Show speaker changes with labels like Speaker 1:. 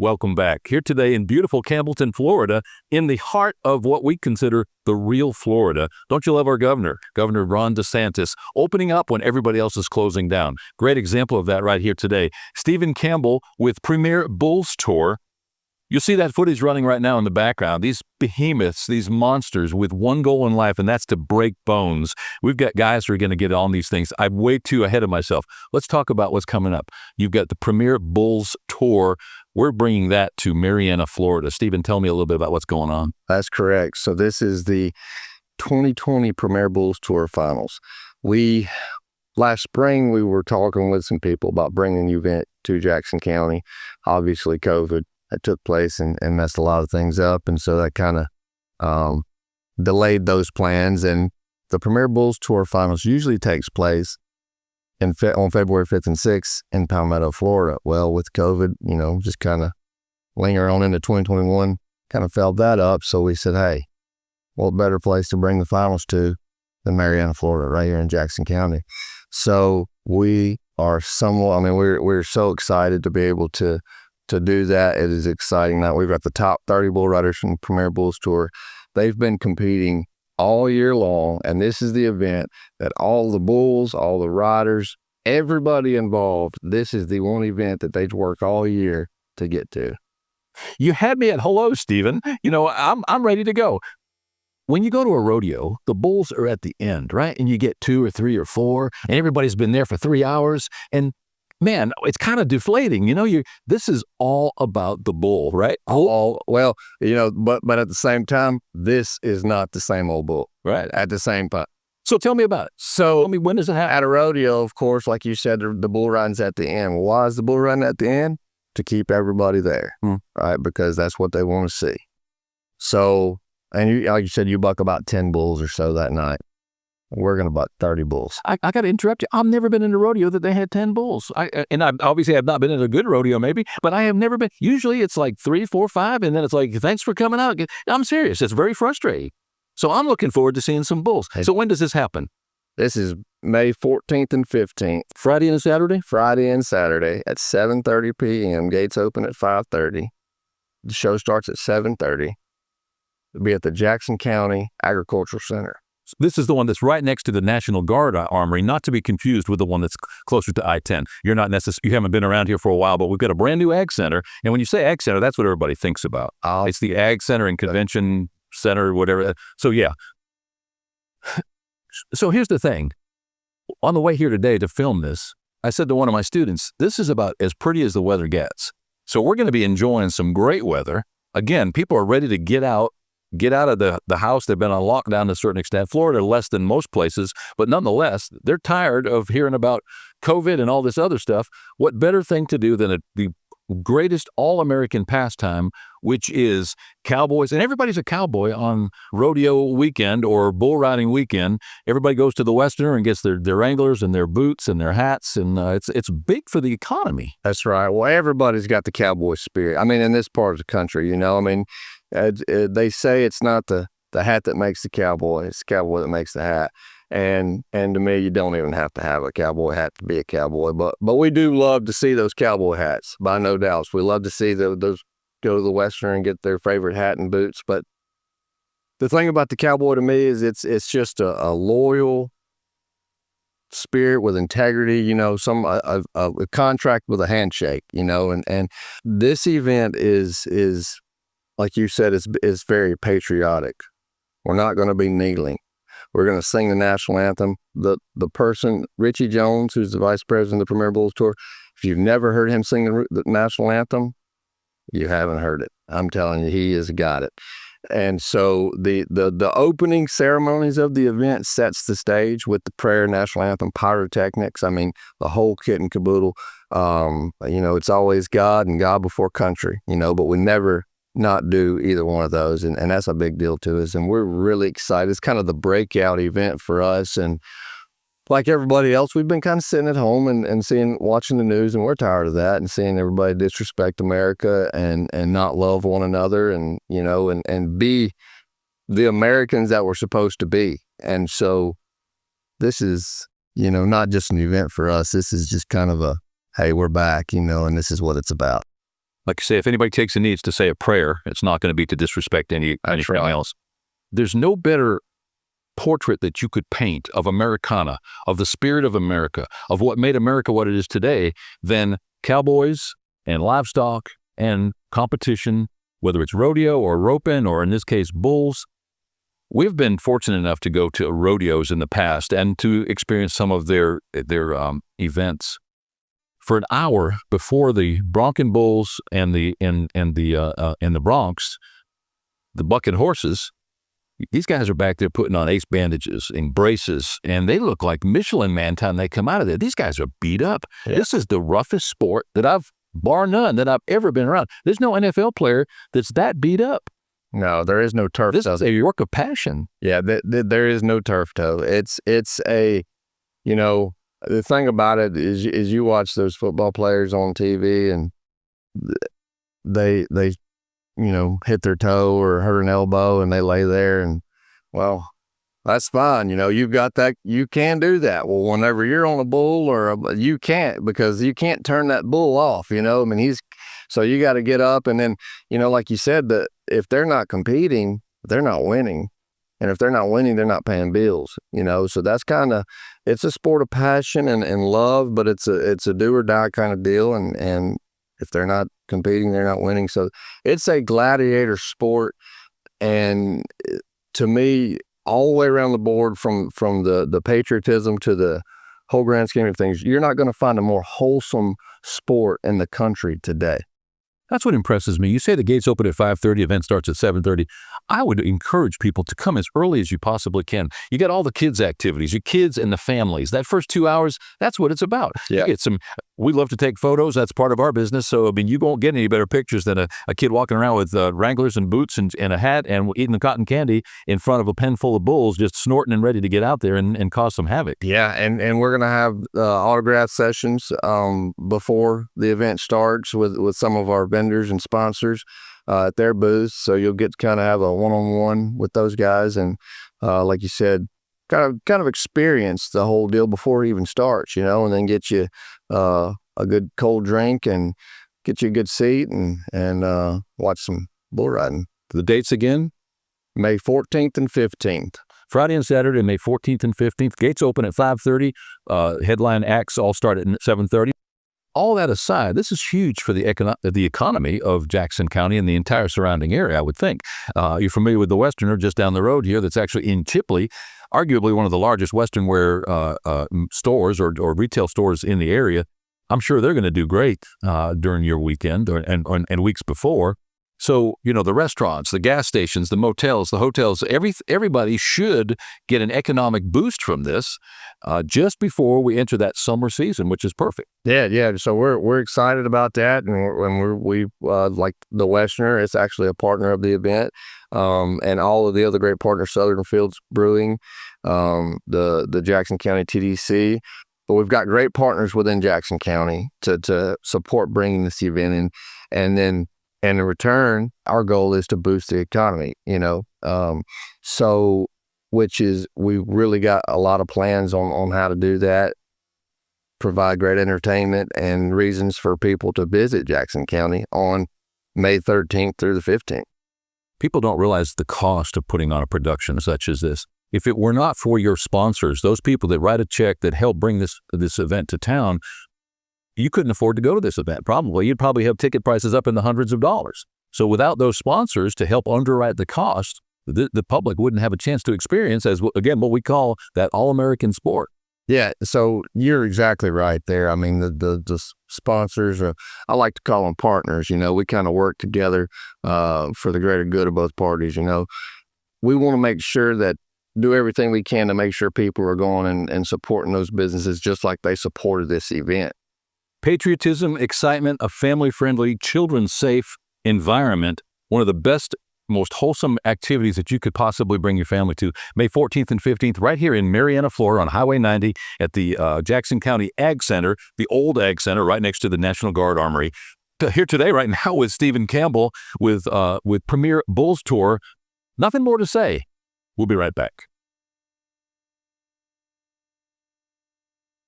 Speaker 1: Welcome back. Here today in beautiful Campbellton, Florida, in the heart of what we consider the real Florida. Don't you love our governor, Governor Ron DeSantis, opening up when everybody else is closing down? Great example of that right here today. Stephen Campbell with Premier Bulls Tour. You'll see that footage running right now in the background. These behemoths, these monsters with one goal in life, and that's to break bones. We've got guys who are going to get on these things. I'm way too ahead of myself. Let's talk about what's coming up. You've got the Premier Bulls Tour. We're bringing that to Marianna, Florida. Stephen, tell me a little bit about what's going on.
Speaker 2: That's correct. So this is the 2020 Premier Bulls Tour Finals. Last spring, we were talking with some people about bringing the event to Jackson County. Obviously, COVID that took place and messed a lot of things up. And so that kind of delayed those plans. And the Premier Bulls Tour Finals usually takes place on February 5th and 6th in Palmetto, Florida. Well, with COVID, just kind of linger on into 2021, kind of felt that up. So we said, hey, what better place to bring the finals to than Marianna, Florida, right here in Jackson County. So we are we're so excited to be able to do that. It is exciting now. We've got the top 30 bull riders from the Premier Bulls Tour. They've been competing all year long, and this is the event that all the bulls, all the riders, everybody involved, this is the one event that they work all year to get to.
Speaker 1: You had me at hello, Stephen. I'm ready to go. When you go to a rodeo, the bulls are at the end, right? And you get 2 or 3 or 4, and everybody's been there for 3 hours, and man, it's kind of deflating. This is all about the bull, right?
Speaker 2: But at the same time, this is not the same old bull,
Speaker 1: right?
Speaker 2: At the same time.
Speaker 1: So tell me about it.
Speaker 2: So
Speaker 1: tell me, when does it happen?
Speaker 2: At a rodeo, of course, like you said, the bull riding's at the end. Why is the bull riding at the end? To keep everybody there, right? Because that's what they want to see. So, and like you said, you buck about 10 bulls or so that night. We're going to buck 30 bulls.
Speaker 1: I got to interrupt you. I've never been in a rodeo that they had 10 bulls. I obviously have not been in a good rodeo maybe, but I have never been. Usually it's like 3, 4, 5, and then it's like, thanks for coming out. I'm serious. It's very frustrating. So I'm looking forward to seeing some bulls. So when does this happen?
Speaker 2: This is May 14th and 15th.
Speaker 1: Friday and Saturday?
Speaker 2: Friday and Saturday at 7:30 p.m. Gates open at 5:30. The show starts at 7:30. It'll be at the Jackson County Agricultural Center.
Speaker 1: This is the one that's right next to the National Guard Armory, not to be confused with the one that's closer to I-10. You haven't been around here for a while, but we've got a brand new ag center. And when you say ag center, that's what everybody thinks about. It's the ag center and convention center, whatever. So yeah. So here's the thing. On the way here today to film this, I said to one of my students, this is about as pretty as the weather gets. So we're going to be enjoying some great weather. Again, people are ready to get out of the house. They've been on lockdown to a certain extent. Florida less than most places, but nonetheless, they're tired of hearing about COVID and all this other stuff. What better thing to do than the greatest all-American pastime, which is cowboys. And everybody's a cowboy on rodeo weekend or bull riding weekend. Everybody goes to the Westerner and gets their wranglers and their boots and their hats, and it's big for the economy.
Speaker 2: That's right. Well, everybody's got the cowboy spirit. In this part of the country, they say it's not the hat that makes the cowboy, it's the cowboy that makes the hat. And to me, you don't even have to have a cowboy hat to be a cowboy. But we do love to see those cowboy hats, by no doubt. We love to see those go to the Western and get their favorite hat and boots. But the thing about the cowboy to me is it's just a loyal spirit with integrity, a contract with a handshake, and this event is like you said, is very patriotic. We're not going to be kneeling. We're going to sing the national anthem. The person, Richie Jones, who's the vice president of the Premier Bulls Tour, if you've never heard him sing the national anthem, you haven't heard it. I'm telling you, he has got it. And so the opening ceremonies of the event sets the stage with the prayer, national anthem, pyrotechnics. The whole kit and caboodle. It's always God and God before country, but we never not do either one of those. And that's a big deal to us. And we're really excited. It's kind of the breakout event for us. And like everybody else, we've been kind of sitting at home and watching the news, and we're tired of that and seeing everybody disrespect America and not love one another and be the Americans that we're supposed to be. And so this is, not just an event for us. This is just kind of hey, we're back, and this is what it's about.
Speaker 1: Like you say, if anybody takes the needs to say a prayer, it's not going to be to disrespect anything else. There's no better portrait that you could paint of Americana, of the spirit of America, of what made America what it is today, than cowboys and livestock and competition, whether it's rodeo or roping or in this case bulls. We've been fortunate enough to go to rodeos in the past and to experience some of their events. For an hour before the bronking bulls and the broncs, the bucking horses, these guys are back there putting on ace bandages and braces, and they look like Michelin man time they come out of there. These guys are beat up. Yeah. This is the roughest sport bar none, that I've ever been around. There's no NFL player that's that beat up.
Speaker 2: No, there is no turf toe.
Speaker 1: This is a work of passion.
Speaker 2: Yeah, there is no turf toe. It's a, the thing about it is you watch those football players on TV and they hit their toe or hurt an elbow and they lay there and, well, that's fine. You've got that. You can do that. Well, whenever you're on a bull you can't, because you can't turn that bull off, so you got to get up and then, like you said, that if they're not competing, they're not winning. And if they're not winning, they're not paying bills, so that's it's a sport of passion and love, but it's a do or die kind of deal. And if they're not competing, they're not winning. So it's a gladiator sport. And to me, all the way around the board, from the patriotism to the whole grand scheme of things, you're not going to find a more wholesome sport in the country today.
Speaker 1: That's what impresses me. You say the gates open at 5:30, event starts at 7:30. I would encourage people to come as early as you possibly can. You got all the kids' activities, your kids and the families. That first 2 hours, that's what it's about.
Speaker 2: Yeah.
Speaker 1: We love to take photos. That's part of our business. So, you won't get any better pictures than a kid walking around with Wranglers and boots and a hat and eating the cotton candy in front of a pen full of bulls, just snorting and ready to get out there and cause some havoc.
Speaker 2: Yeah, and we're going to have autograph sessions before the event starts with some of our vendors and sponsors at their booths. So you'll get to kind of have a one-on-one with those guys and, like you said, kind of experience the whole deal before it even starts, and then get you a good cold drink and get you a good seat and watch some bull riding.
Speaker 1: The dates again?
Speaker 2: May 14th and 15th.
Speaker 1: Friday and Saturday, May 14th and 15th. Gates open at 5:30. Headline acts all start at 7:30. All that aside, this is huge for the economy of Jackson County and the entire surrounding area, I would think. You're familiar with the Westerner just down the road here that's actually in Chipley, arguably one of the largest Western wear stores or retail stores in the area. I'm sure they're going to do great during your weekend and weeks before. So, the restaurants, the gas stations, the motels, the hotels, everybody should get an economic boost from this just before we enter that summer season, which is perfect.
Speaker 2: Yeah. So we're excited about that, and we like the Westerner. It's actually a partner of the event, and all of the other great partners, Southern Fields Brewing, the Jackson County TDC. But we've got great partners within Jackson County to support bringing this event in, and then. And in return, our goal is to boost the economy, so which is, we really got a lot of plans on how to do that, provide great entertainment and reasons for people to visit Jackson County on May 13th through the 15th.
Speaker 1: People don't realize the cost of putting on a production such as this. If it were not for your sponsors, those people that write a check that help bring this event to town, you couldn't afford to go to this event. Probably. You'd probably have ticket prices up in the hundreds of dollars. So without those sponsors to help underwrite the cost, the public wouldn't have a chance to experience, as again, what we call that all-American sport.
Speaker 2: Yeah, so you're exactly right there. I mean, the sponsors, I like to call them partners. We kind of work together for the greater good of both parties. We want to make sure that do everything we can to make sure people are going and supporting those businesses just like they supported this event.
Speaker 1: Patriotism, excitement, a family-friendly, children-safe environment, one of the best, most wholesome activities that you could possibly bring your family to. May 14th and 15th, right here in Marianna, Florida, on Highway 90 at the Jackson County Ag Center, the old Ag Center, right next to the National Guard Armory. Here today, right now, with Stephen Campbell with Premier Bulls Tour. Nothing more to say. We'll be right back.